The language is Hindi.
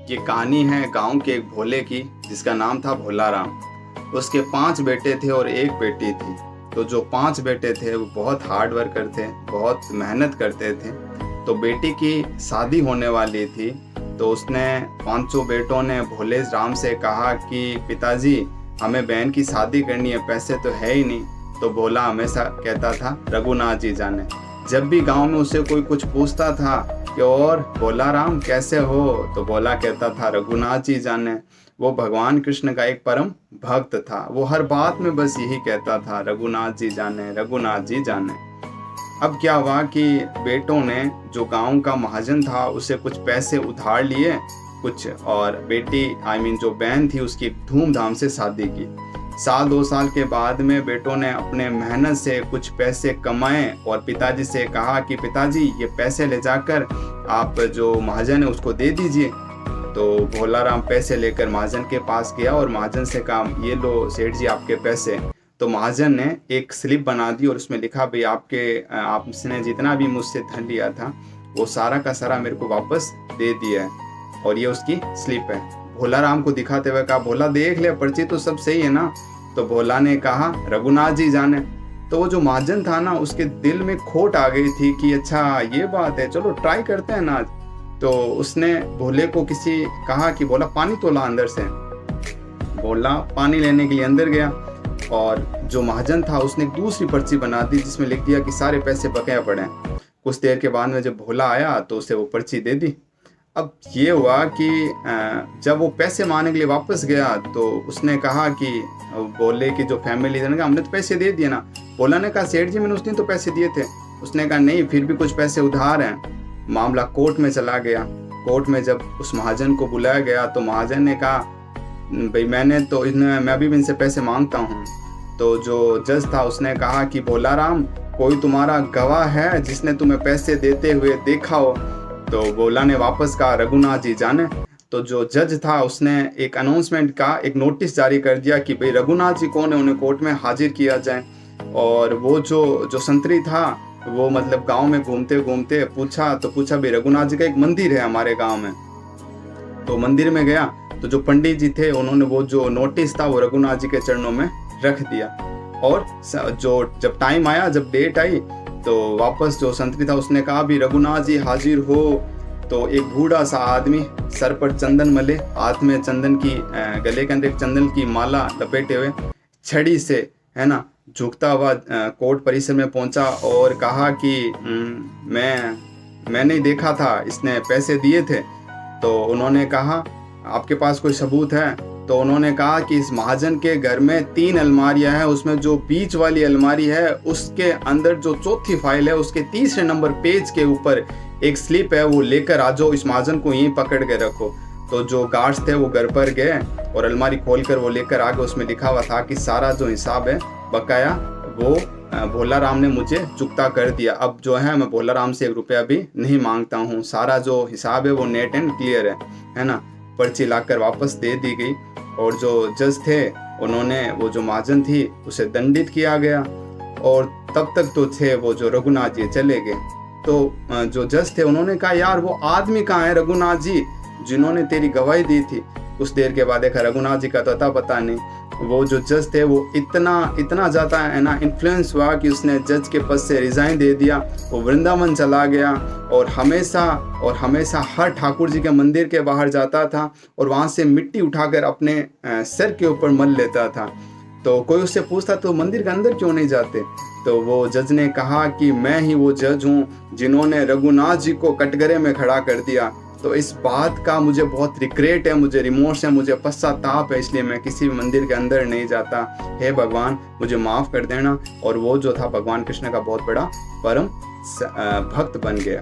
ये कहानी है गांव के एक भोले की, जिसका नाम था भोला राम। उसके 5 बेटे थे और 1 बेटी थी। तो जो 5 बेटे थे वो बहुत हार्ड वर्कर थे, बहुत मेहनत करते थे। तो बेटी की शादी होने वाली थी, तो उसने 5 बेटों ने भोले राम से कहा कि पिताजी हमें बहन की शादी करनी है, पैसे तो है ही नहीं। तो भोला हमेशा कहता था रघुनाथ जी जाने। जब भी गांव में उससे कोई कुछ पूछता था कि और भोला राम कैसे हो, तो भोला कहता था रघुनाथ जी जाने। वो भगवान कृष्ण का एक परम भक्त था। वो हर बात में बस यही कहता था रघुनाथ जी जाने, रघुनाथ जी जाने। अब क्या हुआ कि बेटों ने, जो गांव का महाजन था, उससे कुछ पैसे उधार लिए कुछ, और बेटी जो बहन थी उसकी धूमधाम से शादी की। 1-2 साल के बाद में बेटों ने अपने मेहनत से कुछ पैसे कमाए और पिताजी से कहा कि पिताजी ये पैसे ले जाकर आप जो महाजन है उसको दे दीजिए। तो भोला राम पैसे लेकर महाजन के पास गया और महाजन से कहा ये लो सेठ जी आपके पैसे। तो महाजन ने एक स्लिप बना दी और उसमें लिखा भाई आपने जितना भी मुझसे धन लिया था वो सारा का सारा मेरे को वापस दे दिया है, और ये उसकी स्लिप है। भोला राम को दिखाते हुए कहा भोला देख ले पर्ची तो सब सही है ना। तो भोला ने कहा रघुनाथ जी जाने। तो वो जो महाजन था ना, उसके दिल में खोट आ गई थी कि अच्छा ये बात है, चलो ट्राई करते हैं ना। तो उसने भोले को कहा कि भोला पानी तो ला अंदर से। भोला पानी लेने के लिए अंदर गया और जो महाजन था उसने एक दूसरी पर्ची बना दी जिसमें लिख दिया कि सारे पैसे बकाया पड़े हैं। कुछ देर के बाद में जब भोला आया तो उसे वो पर्ची दे दी। अब ये हुआ कि जब वो पैसे मांगने के लिए वापस गया तो उसने कहा कि भोले की जो फैमिली थी, हमने तो पैसे दे दिए ना। भोला ने कहा सेठ जी मैंने उस दिन तो पैसे दिए थे। उसने कहा नहीं, फिर भी कुछ पैसे उधार हैं। मामला कोर्ट में चला गया। कोर्ट में जब उस महाजन को बुलाया गया तो महाजन ने कहा भाई मैं भी इनसे पैसे मांगता हूँ। तो जो जज था उसने कहा कि भोला राम कोई तुम्हारा गवाह है जिसने तुम्हें पैसे देते हुए देखा हो। तो भोला ने वापस कहा रघुनाथ जी जाने। तो जो जज था उसने एक अनाउंसमेंट का एक नोटिस जारी कर दिया कि भाई रघुनाथ जी कौन है, उन्हें कोर्ट में हाजिर किया जाए। और वो जो संतरी था वो मतलब गांव में घूमते घूमते पूछा भाई रघुनाथ जी का एक मंदिर है हमारे गांव में। तो मंदिर में गया तो जो पंडित जी थे उन्होंने वो जो नोटिस था वो रघुनाथ जी के चरणों में रख दिया। और जो जब टाइम आया, जब डेट आई, तो वापस जो संतरी था उसने कहा भी रघुनाथ जी हाजिर हो। तो एक बूढ़ा सा आदमी सर पर चंदन मले, हाथ में चंदन की गले के अंदर एक चंदन की माला लपेटे हुए छड़ी से है ना झुकता हुआ कोर्ट परिसर में पहुंचा और कहा कि मैंने देखा था इसने पैसे दिए थे। तो उन्होंने कहा आपके पास कोई सबूत है? तो उन्होंने कहा कि इस महाजन के घर में 3 अलमारियां हैं, उसमें जो बीच वाली अलमारी है उसके अंदर जो चौथी फाइल है उसके 3रे नंबर पेज के ऊपर एक स्लिप है, वो लेकर आ जाओ, इस महाजन को यहीं पकड़ के रखो। तो जो गार्ड्स थे वो घर पर गए और अलमारी खोलकर वो लेकर आ गए। उसमें लिखा हुआ था कि सारा जो हिसाब है बकाया वो भोला राम ने मुझे चुकता कर दिया। अब जो है मैं भोला राम से 1 रुपया भी नहीं मांगता हूँ, सारा जो हिसाब है वो नेट एंड क्लियर है ना। पर्ची लाकर वापस दे दी गई और जो जज थे उन्होंने वो जो महाजन थी उसे दंडित किया गया। और तब तक तो थे वो जो रघुनाथ जी चले गए। तो जो जज थे उन्होंने कहा यार वो आदमी कहाँ है रघुनाथ जी जिन्होंने तेरी गवाही दी थी। कुछ देर के बाद देखा रघुनाथ जी का तो अता पता नहीं। वो जो जज थे वो इतना ज़्यादा है ना इन्फ्लुएंस हुआ कि उसने जज के पद से रिज़ाइन दे दिया। वो वृंदावन चला गया और हमेशा हर ठाकुर जी के मंदिर के बाहर जाता था और वहाँ से मिट्टी उठाकर अपने सर के ऊपर मल लेता था। तो कोई उससे पूछता तो मंदिर के अंदर क्यों नहीं जाते? तो वो जज ने कहा कि मैं ही वो जज हूँ जिन्होंने रघुनाथ जी को कटघरे में खड़ा कर दिया। तो इस बात का मुझे बहुत रिग्रेट है, मुझे रिमोर्स है, मुझे पश्चाताप है, इसलिए मैं किसी भी मंदिर के अंदर नहीं जाता। हे भगवान मुझे माफ़ कर देना। और वो जो था भगवान कृष्ण का बहुत बड़ा परम भक्त बन गया।